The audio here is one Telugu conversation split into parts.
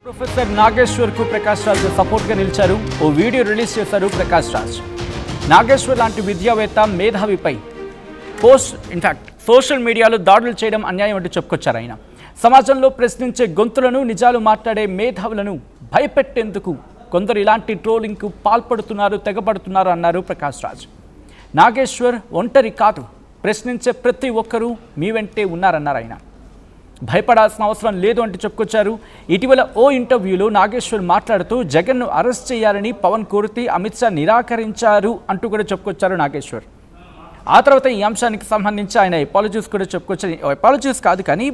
ప్రొఫెసర్ నాగేశ్వర్ కు ప్రకాష్ రాజ్ సపోర్ట్ గా నిలిచారు. ఓ వీడియో రిలీజ్ చేశారు ప్రకాష్ రాజ్. నాగేశ్వర్ లాంటి విద్యావేత్త మేధావిపై సోషల్ మీడియాలో దాడులు చేయడం అన్యాయం అంటూ చెప్పుకొచ్చారు ఆయన. సమాజంలో ప్రశ్నించే గొంతులను, నిజాలు మాట్లాడే మేధావులను భయపెట్టేందుకు కొందరు ఇలాంటి ట్రోలింగ్కు పాల్పడుతున్నారు, తెగబడుతున్నారు అన్నారు ప్రకాష్ రాజ్. నాగేశ్వర్ ఒంటరి కాదు, ప్రశ్నించే ప్రతి ఒక్కరూ మీ వెంటే ఉన్నారన్నారు ఆయన. భయపడాల్సిన అవసరం లేదు అంటూ చెప్పుకొచ్చారు. ఇటీవల ఓ ఇంటర్వ్యూలో నాగేశ్వర్ మాట్లాడుతూ జగన్ను అరెస్ట్ చేయాలని పవన్ కోరితే అమిత్ షా నిరాకరించారు అంటూ కూడా చెప్పుకొచ్చారు నాగేశ్వర్. ఆ తర్వాత ఈ అంశానికి సంబంధించి ఆయన అపాలజీస్ కూడా చెప్పుకొచ్చారు. అపాలజీస్ కాదు కానీ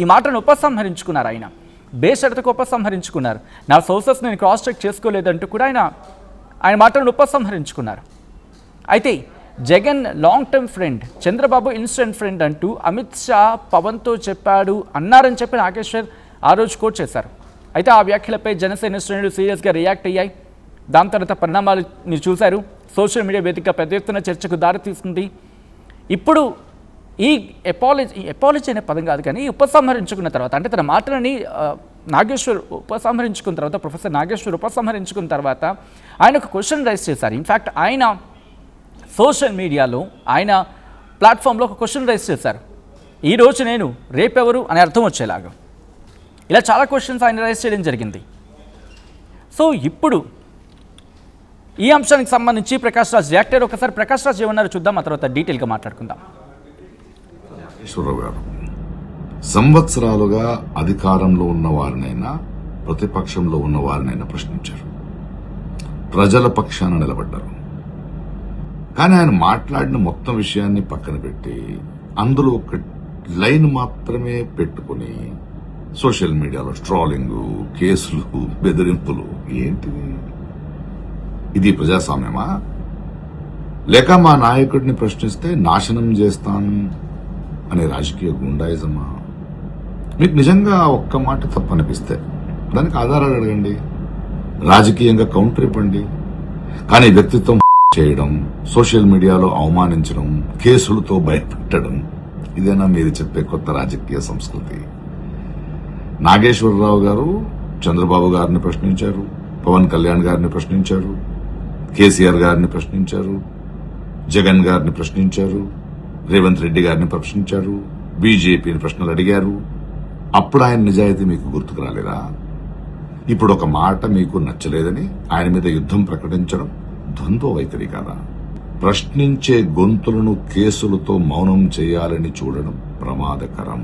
ఈ మాటను ఉపసంహరించుకున్నారు ఆయన. బేషరతుకు ఉపసంహరించుకున్నారు. నా సోర్సెస్ నేను క్రాస్ చెక్ చేసుకోలేదంటూ కూడా ఆయన మాటను ఉపసంహరించుకున్నారు. అయితే Jagan long term friend, Chandrababu instant friend అంటూ అమిత్ షా పవన్తో చెప్పాడు అన్నారని చెప్పి నాగేశ్వర్ ఆ రోజు కోట్ చేశారు. అయితే ఆ వ్యాఖ్యలపై జనసేన శ్రేణులు సీరియస్గా రియాక్ట్ అయ్యాయి. దాని తర్వాత పరిణామాలు మీరు చూశారు. సోషల్ మీడియా వేదిక పెద్ద ఎత్తున చర్చకు దారితీస్తుంది. ఇప్పుడు ఈ ఎపాలజీ అనే పదం కాదు కానీ ఉపసంహరించుకున్న తర్వాత, అంటే తన మాటలని నాగేశ్వర్ ఉపసంహరించుకున్న తర్వాత, ప్రొఫెసర్ నాగేశ్వర్ ఉపసంహరించుకున్న తర్వాత ఆయన ఒక క్వశ్చన్ రైజ్ చేశారు. ఇన్ఫ్యాక్ట్ ఆయన సోషల్ మీడియాలో ఆయన ప్లాట్ఫామ్లో ఒక క్వశ్చన్ రైజ్ చేశారు. ఈరోజు నేను, రేపెవరు అనే అర్థం వచ్చేలాగా ఇలా చాలా క్వశ్చన్స్ ఆయన రైజ్ చేయడం జరిగింది. సో ఇప్పుడు ఈ అంశానికి సంబంధించి ప్రకాష్ రాజ్ రియాక్ట్ అయ్యారు. ఒకసారి ప్రకాష్ రాజ్ ఏమన్నారో చూద్దాం, ఆ తర్వాత డీటెయిల్గా మాట్లాడుకుందాం. ఈశ్వరరావు గారు సంవత్సరాలుగా అధికారంలో ఉన్న వారినైనా ప్రతిపక్షంలో ఉన్న వారినైనా ప్రశ్నించారు, ప్రజల పక్షాన నిలబడ్డారు. కానీ ఆయన మాట్లాడిన మొత్తం విషయాన్ని పక్కన పెట్టి అందులో ఒక లైన్ మాత్రమే పెట్టుకుని సోషల్ మీడియాలో ట్రోలింగ్, కేసులు, బెదిరింపులు. ఏంటిది? ఇది ప్రజాస్వామ్యమా? లేక మా నాయకుడిని ప్రశ్నిస్తే నాశనం చేస్తాను అనే రాజకీయ గుండాయిజమా? మీకు నిజంగా ఒక్క మాట తప్పనిపిస్తే దానికి ఆధారాలు అడగండి, రాజకీయంగా కౌంటర్ ఇవ్వండి. కానీ వ్యక్తిత్వం చేయడం, సోషల్ మీడియాలో అవమానించడం, కేసులతో భయపెట్టడం, ఇదేనా మీరు చెప్పే కొత్త రాజకీయ సంస్కృతి? నాగేశ్వరరావు గారు చంద్రబాబు గారిని ప్రశ్నించారు, పవన్ కళ్యాణ్ గారిని ప్రశ్నించారు, కేసీఆర్ గారిని ప్రశ్నించారు, జగన్ గారిని ప్రశ్నించారు, రేవంత్ రెడ్డి గారిని ప్రశ్నించారు, బీజేపీని ప్రశ్నలు అడిగారు. అప్పుడు ఆయన నిజాయితీ మీకు గుర్తుకు రాలేదా? ఇప్పుడు ఒక మాట మీకు నచ్చలేదని ఆయన మీద యుద్ధం ప్రకటించడం ద్వంద్వ వైఖరి కాదా? ప్రశ్నించే గొంతులను కేసులతో మౌనం చేయాలని చూడడం ప్రమాదకరం.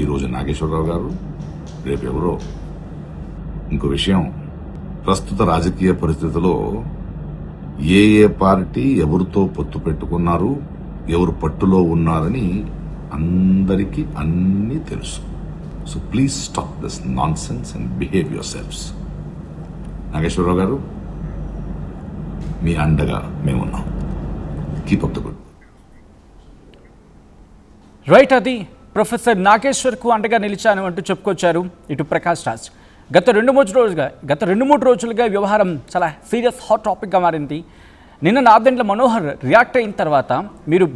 ఈరోజు నాగేశ్వరరావు గారు, రేపెవరో. ఇంకో విషయం, ప్రస్తుత రాజకీయ పరిస్థితిలో ఏ పార్టీ ఎవరితో పొత్తు పెట్టుకున్నారు, ఎవరు పట్టులో ఉన్నారని అందరికీ అన్నీ తెలుసు. So please stop this nonsense and behave your selves. Nageswararao garu, మీ అండగా మేమున్నాం. Keep up the good. Right, అది ప్రొఫెసర్ నాగేశ్వర్కు అండగా నిలిచాను అంటూ చెప్పుకొచ్చారు ఇటు ప్రకాష్ రాజ్. గత రెండు మూడు రోజులుగా వ్యవహారం చాలా సీరియస్ హాట్ టాపిక్గా మారింది. నిన్న నాదెండ్ల మనోహర్ రియాక్ట్ అయిన తర్వాత మీరు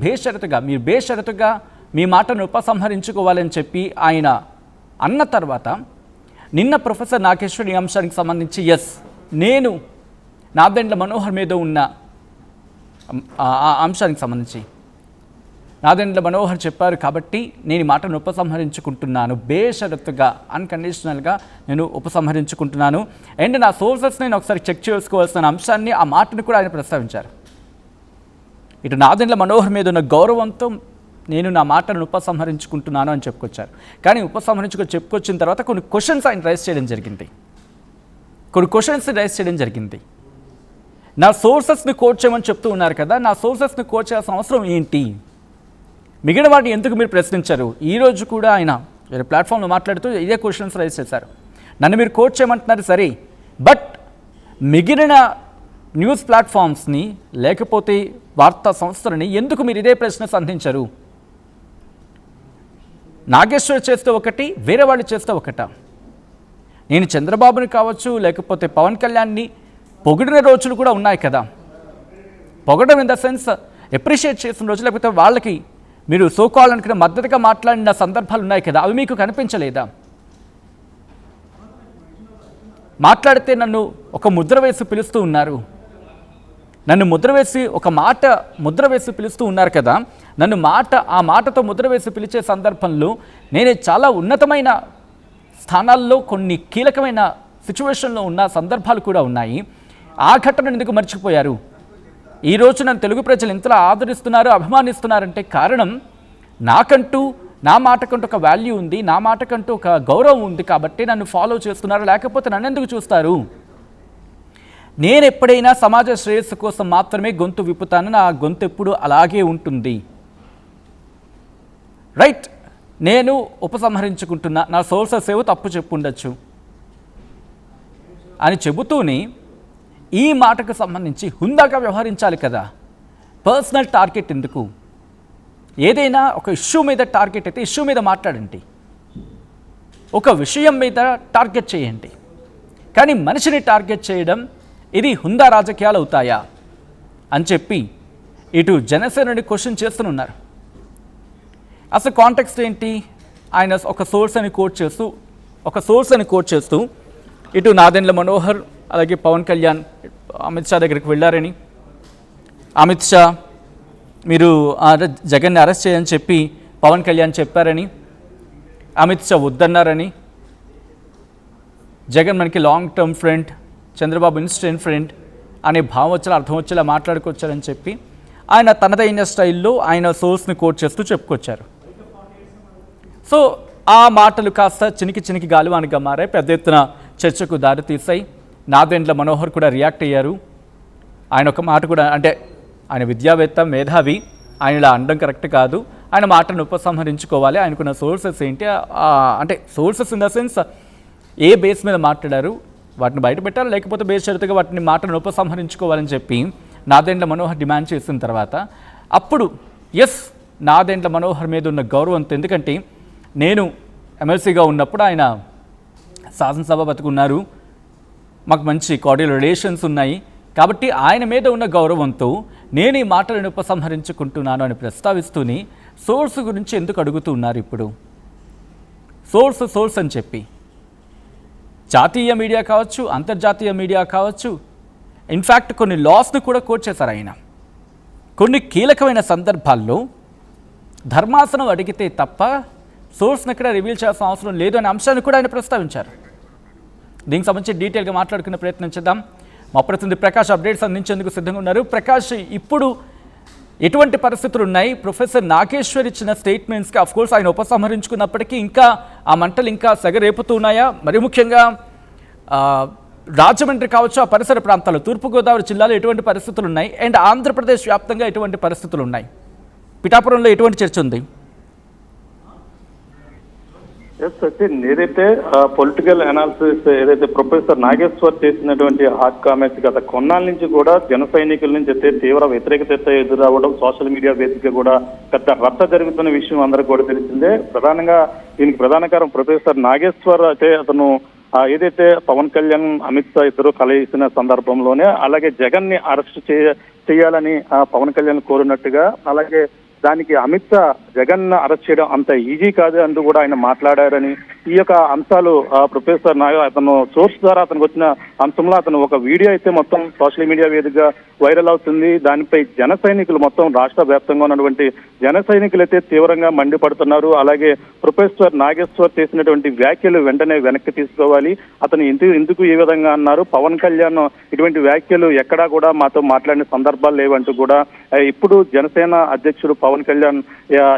బేషరతుగా మీ మాటను ఉపసంహరించుకోవాలని చెప్పి ఆయన అన్న తర్వాత నిన్న ప్రొఫెసర్ నాగేశ్వర్ ఈ అంశానికి సంబంధించి నేను నాదెండ్ల మనోహర్ మీద ఉన్న ఆ అంశానికి సంబంధించి నాదెండ్ల మనోహర్ చెప్పారు కాబట్టి నేను ఈ మాటను ఉపసంహరించుకుంటున్నాను, బేషరతుగా అన్కండిషనల్గా నేను ఉపసంహరించుకుంటున్నాను. అండ్ నా సోర్సెస్ నేను ఒకసారి చెక్ చేసుకోవాల్సిన అంశాన్ని, ఆ మాటను కూడా ఆయన ప్రస్తావించారు. ఇటు నాదెండ్ల మనోహర్ మీద ఉన్న గౌరవంతో నేను నా మాటను ఉపసంహరించుకుంటున్నాను అని చెప్పుకొచ్చారు. కానీ చెప్పుకొచ్చిన తర్వాత కొన్ని క్వశ్చన్స్ ఆయన రైజ్ చేయడం జరిగింది. నా సోర్సెస్ని కోట్ చేయమని చెప్తూ ఉన్నారు కదా, నా సోర్సెస్ని కోట్ చేయాల్సిన అవసరం ఏంటి? మిగిలిన వాటిని ఎందుకు మీరు ప్రశ్నించారు? ఈరోజు కూడా ఆయన వేరే ప్లాట్ఫామ్లో మాట్లాడుతూ ఇదే క్వశ్చన్స్ రైజ్ చేశారు. నన్ను మీరు కోట్ చేయమంటున్నారు సరే, బట్ మిగిలిన న్యూస్ ప్లాట్ఫామ్స్ని లేకపోతే వార్తా సంస్థలని ఎందుకు మీరు ఇదే ప్రశ్న సంధించరు? నాగేశ్వర్ చేస్తే ఒకటి, వేరే వాళ్ళు చేస్తే ఒకటా? నేను చంద్రబాబుని కావచ్చు, లేకపోతే పవన్ కళ్యాణ్ని పొగిడిన రోజులు కూడా ఉన్నాయి కదా. పొగడం ఇన్ ద సెన్స్ అప్రిషియేట్ చేసిన రోజులు, లేకపోతే వాళ్ళకి మీరు సోకాల్ అనుకున్న మద్దతుగా మాట్లాడిన సందర్భాలు ఉన్నాయి కదా, అవి మీకు కనిపించలేదా? మాట్లాడితే నన్ను ఒక ముద్ర వేసి పిలుస్తూ ఉన్నారు, నన్ను ముద్ర వేసి పిలుస్తూ ఉన్నారు కదా, నన్ను ఆ మాటతో ముద్ర వేసి పిలిచే సందర్భంలో నేను చాలా ఉన్నతమైన స్థానాల్లో కొన్ని కీలకమైన సిచ్యువేషన్లో ఉన్న సందర్భాలు కూడా ఉన్నాయి. ఆ ఘటనను ఎందుకు మర్చిపోయారు? ఈరోజు నన్ను తెలుగు ప్రజలు ఎంతలా ఆదరిస్తున్నారు, అభిమానిస్తున్నారంటే కారణం నా మాటకంటూ ఒక వాల్యూ ఉంది, నా మాటకంటూ ఒక గౌరవం ఉంది కాబట్టి నన్ను ఫాలో చేస్తున్నారు, లేకపోతే నన్ను ఎందుకు చూస్తారు? నేను ఎప్పుడైనా సమాజ శ్రేయస్సు కోసం మాత్రమే గొంతు విప్పుతాను, నా గొంతు ఎప్పుడు అలాగే ఉంటుంది. రైట్, నేను ఉపసంహరించుకుంటున్నా, నా సోర్సెస్ ఏవో తప్పు చెప్పుండొచ్చు అని చెబుతూనే ఈ మాటకు సంబంధించి హుందాగా వ్యవహరించాలి కదా. పర్సనల్ టార్గెట్ ఎందుకు? ఏదైనా ఒక ఇష్యూ మీద టార్గెట్ అయితే ఇష్యూ మీద మాట్లాడండి, ఒక విషయం మీద టార్గెట్ చేయండి. కానీ మనిషిని టార్గెట్ చేయడం ఇది హుందా రాజకీయాలు అవుతాయా అని చెప్పి ఇటు జనసేనని క్వశ్చన్ చేస్తున్నారు. అసలు కాంటెక్స్ట్ ఏంటి? ఆయన ఒక సోర్స్ అని కోట్ చేస్తూ ఇటు నాదెండ్ల మనోహర్ అలాగే పవన్ కళ్యాణ్ అమిత్ షా దగ్గరికి వెళ్ళారని, అమిత్ షా మీరు జగన్ని అరెస్ట్ చేయని చెప్పి పవన్ కళ్యాణ్ చెప్పారని, అమిత్ షా వద్దన్నారని, జగన్ మనకి long term friend, Chandrababu instant friend అనే భావం వచ్చేలా అర్థం వచ్చేలా మాట్లాడుకొచ్చారని చెప్పి ఆయన తనదైన స్టైల్లో ఆయన సోర్స్ని కోట్ చేస్తూ చెప్పుకొచ్చారు. సో ఆ మాటలు కాస్త చినికి గాలివానిగా మారాయి, పెద్ద ఎత్తున చర్చకు దారితీశాయి. నాదెండ్ల మనోహర్ కూడా రియాక్ట్ అయ్యారు. ఆయన ఒక మాట కూడా, అంటే ఆయన విద్యావేత్త, మేధావి, ఆయన ఇలా అనడం కరెక్ట్ కాదు, ఆయన మాటను ఉపసంహరించుకోవాలి, ఆయనకున్న సోర్సెస్ ఏంటి, అంటే sources in the sense A base మీద మాట్లాడారు వాటిని బయట పెట్టాలి, లేకపోతే బేషరతుగా వాటిని మాటలను ఉపసంహరించుకోవాలని చెప్పి నాదెండ్ల మనోహర్ డిమాండ్ చేసిన తర్వాత అప్పుడు నాదెండ్ల మనోహర్ మీద ఉన్న గౌరవంతో, ఎందుకంటే నేను ఎమ్మెల్సీగా ఉన్నప్పుడు ఆయన శాసనసభ బతుకున్నారు, మాకు మంచి కార్డియల్ రిలేషన్స్ ఉన్నాయి, కాబట్టి ఆయన మీద ఉన్న గౌరవంతో నేను ఈ మాటలను ఉపసంహరించుకుంటున్నాను అని ప్రస్తావిస్తూనే సోర్స్ గురించి ఎందుకు అడుగుతున్నారు ఇప్పుడు? సోర్స్ అని చెప్పి జాతీయ మీడియా కావచ్చు, అంతర్జాతీయ మీడియా కావచ్చు, ఇన్ఫ్యాక్ట్ కొన్ని లాస్ను కూడా కోట్ చేశారు ఆయన. కొన్ని కీలకమైన సందర్భాల్లో ధర్మాసనం అడిగితే తప్ప సోర్స్ని ఎక్కడ రివీల్ చేయాల్సిన అవసరం లేదు అనే అంశాన్ని కూడా ఆయన ప్రస్తావించారు. దీనికి సంబంధించి డీటెయిల్గా మాట్లాడుకునే ప్రయత్నం చేద్దాం. మా ప్రతినిధి ప్రకాష్ అప్డేట్స్ అందించేందుకు సిద్ధంగా ఉన్నారు. ప్రకాష్, ఇప్పుడు ఎటువంటి పరిస్థితులు ఉన్నాయి? ప్రొఫెసర్ నాగేశ్వర్ ఇచ్చిన స్టేట్మెంట్స్కి అఫ్కోర్స్ ఆయన ఉపసంహరించుకున్నప్పటికీ ఇంకా ఆ మంటలు ఇంకా సెగరేపుతూ ఉన్నాయా? మరి ముఖ్యంగా రాజమండ్రి కావచ్చు, ఆ పరిసర ప్రాంతాల్లో, తూర్పుగోదావరి జిల్లాలో ఎటువంటి పరిస్థితులు ఉన్నాయి? అండ్ ఆంధ్రప్రదేశ్ వ్యాప్తంగా ఎటువంటి పరిస్థితులు ఉన్నాయి? పిఠాపురంలో ఎటువంటి చర్చ ఉంది? ఏదైతే పొలిటికల్ అనాలిసిస్ ఏదైతే ప్రొఫెసర్ నాగేశ్వర్ చేసినటువంటి హాట్ కామెంట్స్ గత కొన్నాళ్ళ నుంచి కూడా జన సైనికుల నుంచి అయితే తీవ్ర వ్యతిరేకత ఎదురవ్వడం, సోషల్ మీడియా వేదిక కూడా పెద్ద రచ్చ జరుగుతున్న విషయం అందరికీ కూడా తెలిసిందే. ప్రధానంగా దీనికి ప్రధాన కారణం ప్రొఫెసర్ నాగేశ్వర్ అయితే అతను ఏదైతే పవన్ కళ్యాణ్, అమిత్ షా ఇద్దరు కలిసిన సందర్భంలోనే అలాగే జగన్ ని అరెస్ట్ చేయాలని పవన్ కళ్యాణ్ కోరినట్టుగా, అలాగే దానికి అమిత్ షా జగన్ అరెస్ట్ చేయడం అంత ఈజీ కాదు అంటూ కూడా ఆయన మాట్లాడారని, ఈ యొక్క అంశాలు ప్రొఫెసర్ అతను సోర్స్ ద్వారా అతనికి వచ్చిన అంశంలో అతను ఒక వీడియో అయితే మొత్తం సోషల్ మీడియా వేదికగా వైరల్ అవుతుంది. దానిపై జన సైనికులు మొత్తం రాష్ట్ర వ్యాప్తంగా ఉన్నటువంటి జన సైనికులు అయితే తీవ్రంగా మండిపడుతున్నారు. అలాగే ప్రొఫెసర్ నాగేశ్వర్ చేసినటువంటి వ్యాఖ్యలు వెంటనే వెనక్కి తీసుకోవాలి, అతను ఎందుకు ఈ విధంగా అన్నారు, పవన్ కళ్యాణ్ ఇటువంటి వ్యాఖ్యలు ఎక్కడా కూడా మాతో మాట్లాడిన సందర్భాలు లేవంటూ కూడా ఇప్పుడు జనసేన అధ్యక్షుడు పవన్ కళ్యాణ్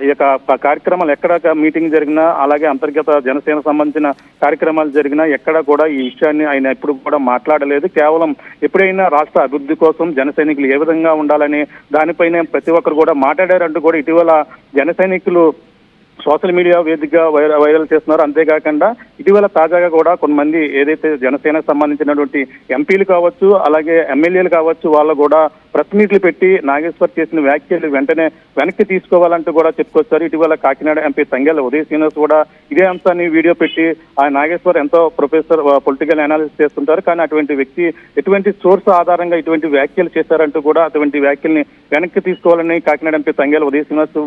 ఈ యొక్క కార్యక్రమాలు ఎక్కడ మీటింగ్ జరిగినా, అలాగే అంతర్గత జనసేన సంబంధించిన కార్యక్రమాలు జరిగినా ఎక్కడ కూడా ఈ విషయాన్ని ఆయన ఎప్పుడు కూడా మాట్లాడలేదు. కేవలం ఎప్పుడైనా రాష్ట్ర అభివృద్ధి కోసం జన సైనికులు ఏ విధంగా ఉండాలని దానిపైనే ప్రతి ఒక్కరు కూడా మాట్లాడారంటూ కూడా ఇటీవల జన సైనికులు సోషల్ మీడియా వేదికగా వైరల్ చేస్తున్నారు. అంతేకాకుండా ఇటీవల తాజాగా కూడా కొంతమంది ఏదైతే జనసేనకు సంబంధించినటువంటి ఎంపీలు కావచ్చు, అలాగే ఎమ్మెల్యేలు కావచ్చు, వాళ్ళు కూడా ప్రెస్ మీట్లు పెట్టి నాగేశ్వర్ చేసిన వ్యాఖ్యలు వెంటనే వెనక్కి తీసుకోవాలంటూ కూడా చెప్పుకొచ్చారు. ఇటీవల కాకినాడ ఎంపీ తంగెల ఉదయ్ శ్రీనివాస్ కూడా ఇదే అంశాన్ని వీడియో పెట్టి ఆ నాగేశ్వర్ ఎంతో ప్రొఫెసర్ పొలిటికల్ అనాలిసిస్ చేస్తుంటారు, కానీ అటువంటి వ్యక్తి ఎటువంటి సోర్స్ ఆధారంగా ఇటువంటి వ్యాఖ్యలు చేశారంటూ కూడా అటువంటి వ్యాఖ్యల్ని వెనక్కి తీసుకోవాలని కాకినాడ ఎంపీ తంగెల ఉదయ్ శ్రీనివాస్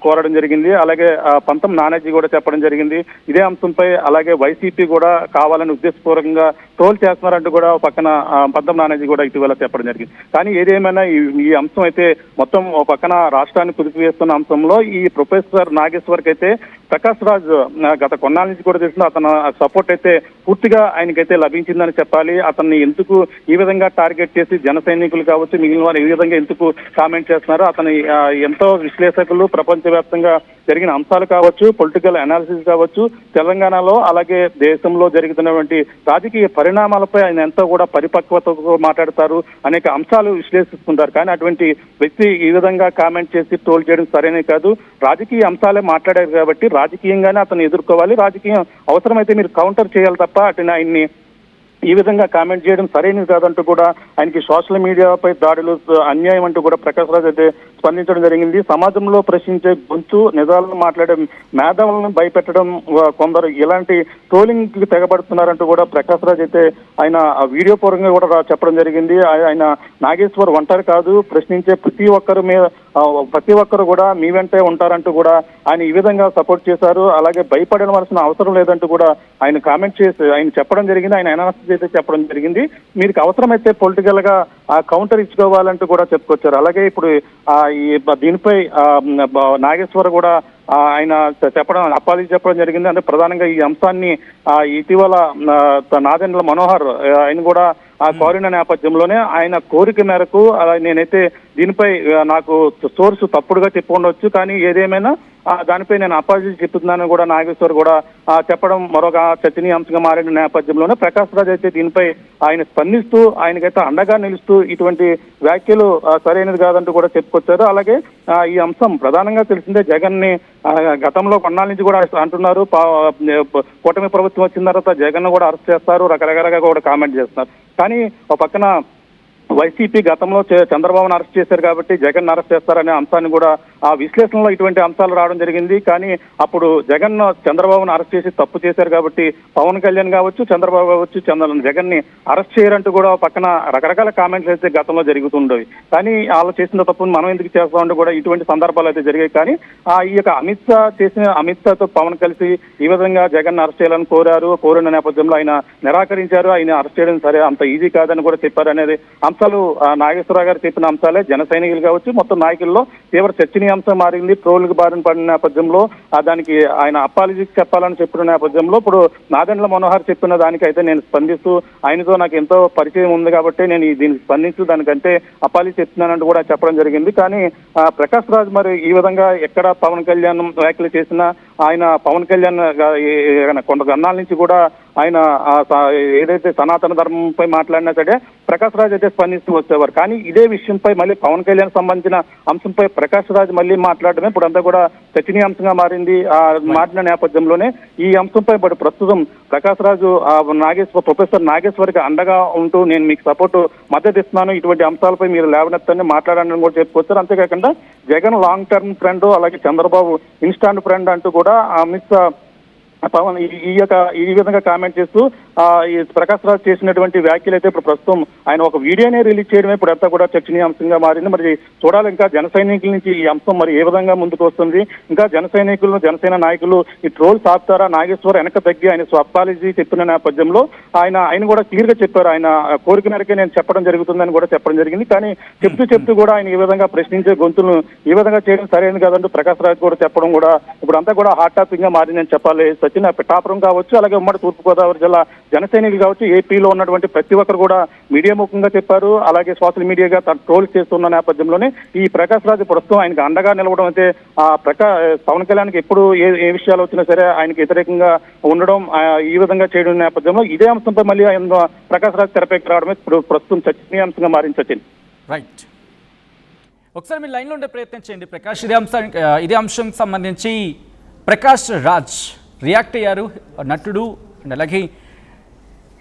కోరడం జరిగింది. అలాగే పంతం నానాజీ కూడా చెప్పడం జరిగింది ఇదే అంశంపై. అలాగే వైసీపీ కూడా కావాలని ఉద్దేశపూర్వకంగా ట్రోల్ చేస్తున్నారంటూ కూడా పక్కన పద్మం నానాజీ కూడా ఇటీవల చెప్పడం జరిగింది. కానీ ఏదేమైనా ఈ అంశం అయితే మొత్తం ఒక పక్కన రాష్ట్రాన్ని కుదిపివేస్తున్న అంశంలో ఈ ప్రొఫెసర్ నాగేశ్వర్కి అయితే ప్రకాష్ రాజ్ గత కొన్నాళ్ళ నుంచి కూడా తెలిసిన అతను సపోర్ట్ అయితే పూర్తిగా ఆయనకైతే లభించిందని చెప్పాలి. అతన్ని ఎందుకు ఈ విధంగా టార్గెట్ చేసి జన సైనికులు కావచ్చు మిగిలిన వారు ఈ విధంగా ఎందుకు కామెంట్ చేస్తున్నారు, అతని ఎంతో విశ్లేషకులు ప్రపంచవ్యాప్తంగా జరిగిన అంశాలు కావచ్చు, పొలిటికల్ అనాలిసిస్ కావచ్చు, తెలంగాణలో అలాగే దేశంలో జరుగుతున్నటువంటి రాజకీయ పరిణామాలపై ఆయన ఎంతో కూడా పరిపక్వతతో మాట్లాడతారు, అనేక అంశాలు విశ్లేషిస్తుంటారు. కానీ అటువంటి వ్యక్తి ఈ విధంగా కామెంట్ చేసి ట్రోల్ చేయడం సరైనది కాదు. రాజకీయ అంశాలే మాట్లాడారు కాబట్టి రాజకీయంగానే అతను ఎదుర్కోవాలి, రాజకీయం అవసరమైతే మీరు కౌంటర్ చేయాలి తప్ప అటు ఆయన్ని ఈ విధంగా కామెంట్ చేయడం సరైనది కాదంటూ కూడా ఆయనకి సోషల్ మీడియాపై దాడులు అన్యాయం అంటూ కూడా ప్రకాష్ రాజ్ అయితే స్పందించడం జరిగింది. సమాజంలో ప్రశ్నించే గొంతు, నిజాలను మాట్లాడే మేధావులను భయపెట్టడం కొందరు ఇలాంటి ట్రోలింగ్ కి తెగబడుతున్నారంటూ కూడా ప్రకాష్ రాజ్ అయితే ఆయన వీడియో పూర్వకంగా కూడా చెప్పడం జరిగింది. ఆయన నాగేశ్వర్ ఒంటరి కాదు, ప్రశ్నించే ప్రతి ఒక్కరు కూడా మీ వెంటే ఉంటారంటూ కూడా ఆయన ఈ విధంగా సపోర్ట్ చేశారు. అలాగే భయపడవలసిన అవసరం లేదంటూ కూడా ఆయన కామెంట్ చేసి ఆయన చెప్పడం జరిగింది. ఆయన అనాలిసిస్ అయితే చెప్పడం జరిగింది. మీకు అవసరమైతే పొలిటికల్ గా కౌంటర్ ఇచ్చుకోవాలంటూ కూడా చెప్పుకొచ్చారు. అలాగే ఇప్పుడు దీనిపై నాగేశ్వర్ కూడా ఆయన అప్పాలి చెప్పడం జరిగింది. అంటే ప్రధానంగా ఈ అంశాన్ని ఇటీవల నాదెండ్ల మనోహర్ ఆయన కూడా కోరిన నేపథ్యంలోనే ఆయన కోరిక మేరకు నేనైతే దీనిపై నాకు సోర్స్ తప్పుడుగా చెప్పి ఉండొచ్చు, కానీ ఏదేమైనా దానిపై నేను అపాలజీ చెప్తున్నాను కూడా నాగేశ్వర్ కూడా చెప్పడం మరొక చర్చనీయాంశంగా మారిన నేపథ్యంలోనే ప్రకాష్ రాజ్ అయితే దీనిపై ఆయన స్పందిస్తూ ఆయనకైతే అండగా నిలుస్తూ ఇటువంటి వ్యాఖ్యలు సరైనది కాదంటూ కూడా చెప్పుకొచ్చారు. అలాగే ఈ అంశం ప్రధానంగా తెలిసిందే, జగన్ ని గతంలో కొన్నాళ్ళ నుంచి కూడా అంటున్నారు కూటమి ప్రభుత్వం వచ్చిన తర్వాత జగన్ కూడా అరెస్ట్ చేస్తారు, రకరకాలుగా కూడా కామెంట్ చేస్తున్నారు. కానీ ఒక పక్కన వైసీపీ గతంలో చంద్రబాబును అరెస్ట్ చేశారు కాబట్టి జగన్ అరెస్ట్ చేస్తారనే అంశాన్ని కూడా ఆ విశ్లేషణలో ఇటువంటి అంశాలు రావడం జరిగింది. కానీ అప్పుడు జగన్ చంద్రబాబును అరెస్ట్ చేసి తప్పు చేశారు కాబట్టి పవన్ కళ్యాణ్ కావచ్చు, చంద్రబాబు కావచ్చు జగన్ ని అరెస్ట్ చేయరంటూ కూడా పక్కన రకరకాల కామెంట్స్ అయితే గతంలో జరుగుతుండేవి. కానీ వాళ్ళు చేసిన తప్పును మనం ఎందుకు చేస్తామంటూ కూడా ఇటువంటి సందర్భాలు అయితే జరిగాయి. కానీ ఈ యొక్క అమిత్ షాతో పవన్ కలిసి ఈ విధంగా జగన్ అరెస్ట్ చేయాలని కోరిన నేపథ్యంలో ఆయన నిరాకరించారు. ఆయన అరెస్ట్ చేయడం సరే అంత ఈజీ కాదని కూడా చెప్పారు అనేది అంశాలు నాగేశ్వరరావు గారు చెప్పిన అంశాలే జన సైనికులు కావచ్చు మొత్తం నాయకుల్లో తీవ్ర చర్చనీయాంశం మారింది. ట్రోల్కి బారిన పడిన నేపథ్యంలో దానికి ఆయన అపాలజీ చెప్పాలని చెప్పిన నేపథ్యంలో ఇప్పుడు నాదెండ్ల మనోహర్ చెప్పిన దానికైతే నేను స్పందిస్తూ ఆయనతో నాకు ఎంతో పరిచయం ఉంది కాబట్టి నేను దీనికి స్పందిస్తూ దానికంటే అపాలజీ చెప్తున్నానంటూ కూడా చెప్పడం జరిగింది. కానీ ప్రకాష్ రాజ్ మరి ఈ విధంగా ఎక్కడ పవన్ కళ్యాణ్ వ్యాఖ్యలు చేసినా ఆయన పవన్ కళ్యాణ్ కొంత గన్నాల నుంచి కూడా ఆయన ఏదైతే సనాతన ధర్మంపై మాట్లాడినా సరే ప్రకాష్ రాజ్ అయితే స్పందిస్తూ వచ్చేవారు. కానీ ఇదే విషయంపై మళ్ళీ పవన్ కళ్యాణ్ సంబంధించిన అంశంపై ప్రకాష్ రాజ్ మళ్ళీ మాట్లాడడమే ఇప్పుడు అంతా కూడా చర్చనీయాంశంగా మారింది. మారిన నేపథ్యంలోనే ఈ అంశంపై ఇప్పుడు ప్రస్తుతం ప్రకాష్ రాజు ప్రొఫెసర్ నాగేశ్వర్కి అండగా ఉంటూ నేను మీకు సపోర్ట్ మద్దతు ఇస్తున్నాను, ఇటువంటి అంశాలపై మీరు లేవనెత్తని మాట్లాడాలని కూడా చెప్పుకొచ్చారు. అంతేకాకుండా జగన్ లాంగ్ టర్మ్ ఫ్రెండ్, అలాగే చంద్రబాబు ఇన్స్టాంట్ ఫ్రెండ్ అంటూ కూడా అమిత్ షా పవన్ ఈ విధంగా కామెంట్ చేస్తూ ఈ ప్రకాష్ రాజ్ చేసినటువంటి వ్యాఖ్యలు అయితే ఇప్పుడు ప్రస్తుతం ఆయన ఒక వీడియోనే రిలీజ్ చేయడమే ఇప్పుడు అంతా కూడా చర్చనీయాంశంగా మారింది. మరి చూడాలి ఇంకా జన సైనికుల నుంచి ఈ అంశం మరి ఏ విధంగా ముందుకు వస్తుంది, ఇంకా జన సైనికులను జనసేన నాయకులు ఈ ట్రోల్ సాపుతారా, నాగేశ్వర్ వెనక తగ్గి ఆయన స్వప్పాలజీ చెప్పిన నేపథ్యంలో ఆయన కూడా క్లియర్ గా చెప్పారు. ఆయన కోరిక మేరకే నేను చెప్పడం జరుగుతుందని కూడా చెప్పడం జరిగింది. కానీ చెప్తూ కూడా ఆయన ఈ విధంగా ప్రశ్నించే గొంతులను ఈ విధంగా చేయడం సరైనది కాదంటూ ప్రకాష్ రాజ్ కూడా చెప్పడం కూడా ఇప్పుడు అంతా కూడా హాట్ టాపిక్ గా మారిందని చెప్పాలి. సచిన్ పిఠాపురం కావచ్చు, అలాగే ఉమ్మడి తూర్పుగోదావరి జిల్లా జన సైనికులు కావచ్చు, ఏపీలో ఉన్నటువంటి ప్రతి ఒక్కరు కూడా మీడియా ముఖంగా చెప్పారు. అలాగే సోషల్ మీడియాగా ట్రోల్ చేస్తున్న నేపథ్యంలోనే ఈ ప్రకాష్ రాజ్ ప్రస్తుతం ఆయనకు అండగా నిలవడం అయితే పవన్ కళ్యాణ్కి ఎప్పుడు ఏ విషయాలు వచ్చినా సరే ఆయనకి వ్యతిరేకంగా ఉండడం ఈ విధంగా చేయడం నేపథ్యంలో ఇదే అంశంపై మళ్ళీ ఆయన ప్రకాష్ రాజ్ తెరపైకి రావడమే ఇప్పుడు ప్రస్తుతం చర్చనీయాంశంగా మారింది. సచిన్ రైట్, ఒకసారి మీరు లైన్లో ఉండే ప్రయత్నం చేయండి ప్రకాష్. ఇదే అంశం సంబంధించి ప్రకాష్ రాజ్ రియాక్ట్ అయ్యారు. నటుడు అండ్ అలాగే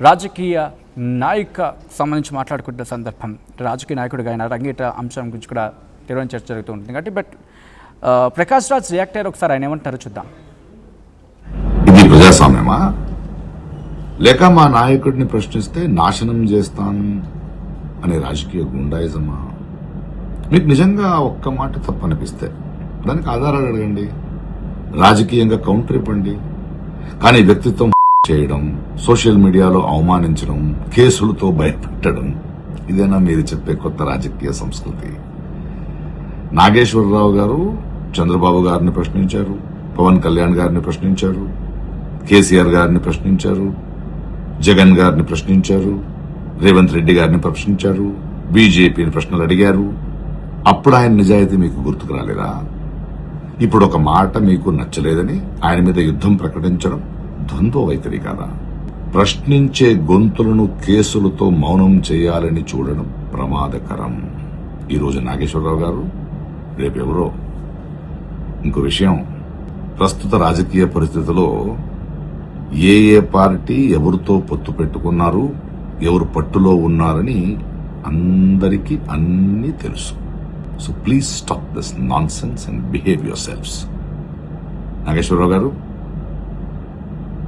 రాజకీయ నాయక సంబంధించి మాట్లాడుకుంటున్న సందర్భం, రాజకీయ నాయకుడిగా ఆయన రంగేట అంశం గురించి కూడా తీవ్రమైన చర్చ జరుగుతూ ఉంటుంది కాబట్టి బట్ ప్రకాష్ రాజ్ రియాక్ట్ అయ్యారు. ఒకసారి ఆయన ఏమంటారో చూద్దాం. ఇది ప్రజాస్వామ్యమా లేక మా నాయకుడిని ప్రశ్నిస్తే నాశనం చేస్తాను అనే రాజకీయ గుండాయిజమా? మీకు నిజంగా ఒక్క మాట తప్పనిపిస్తే దానికి ఆధారాలు అడగండి, రాజకీయంగా కౌంటర్ ఇవ్వండి. కానీ వ్యక్తిత్వం చేయడం, సోషల్ మీడియాలో అవమానించడం, కేసులతో భయపెట్టడం, ఇదేనా మీరు చెప్పే కొత్త రాజకీయ సంస్కృతి? నాగేశ్వరరావు గారు చంద్రబాబు గారిని ప్రశ్నించారు, పవన్ కళ్యాణ్ గారిని ప్రశ్నించారు, కేసీఆర్ గారిని ప్రశ్నించారు, జగన్ గారిని ప్రశ్నించారు, రేవంత్ రెడ్డి గారిని ప్రశ్నించారు, బీజేపీని ప్రశ్నలు అడిగారు. అప్పుడు ఆయన నిజాయితీ మీకు గుర్తుకు రాలేదా? ఇప్పుడు ఒక మాట మీకు నచ్చలేదని ఆయన మీద యుద్ధం ప్రకటించడం ద్వంద్వ వైఖరి కాదా? ప్రశ్నించే గొంతులను కేసులతో మౌనం చేయాలని చూడడం ప్రమాదకరం. ఈరోజు నాగేశ్వరరావు గారు, రేపెవరో. ఇంకో విషయం, ప్రస్తుత రాజకీయ పరిస్థితుల్లో ఏ పార్టీ ఎవరితో పొత్తు పెట్టుకున్నారు, ఎవరు పట్టులో ఉన్నారని అందరికీ అన్నీ తెలుసు. So please stop this nonsense and behave your selves. Nageswararao garu,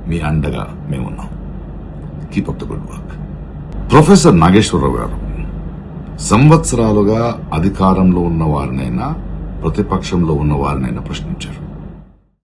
మీ అండగా మేమున్నాం. Keep up the good work. Professor Nageswararao garu సంవత్సరాలుగా అధికారంలో ఉన్న వారినైనా ప్రతిపక్షంలో ఉన్న వారినైనా ప్రశ్నించారు.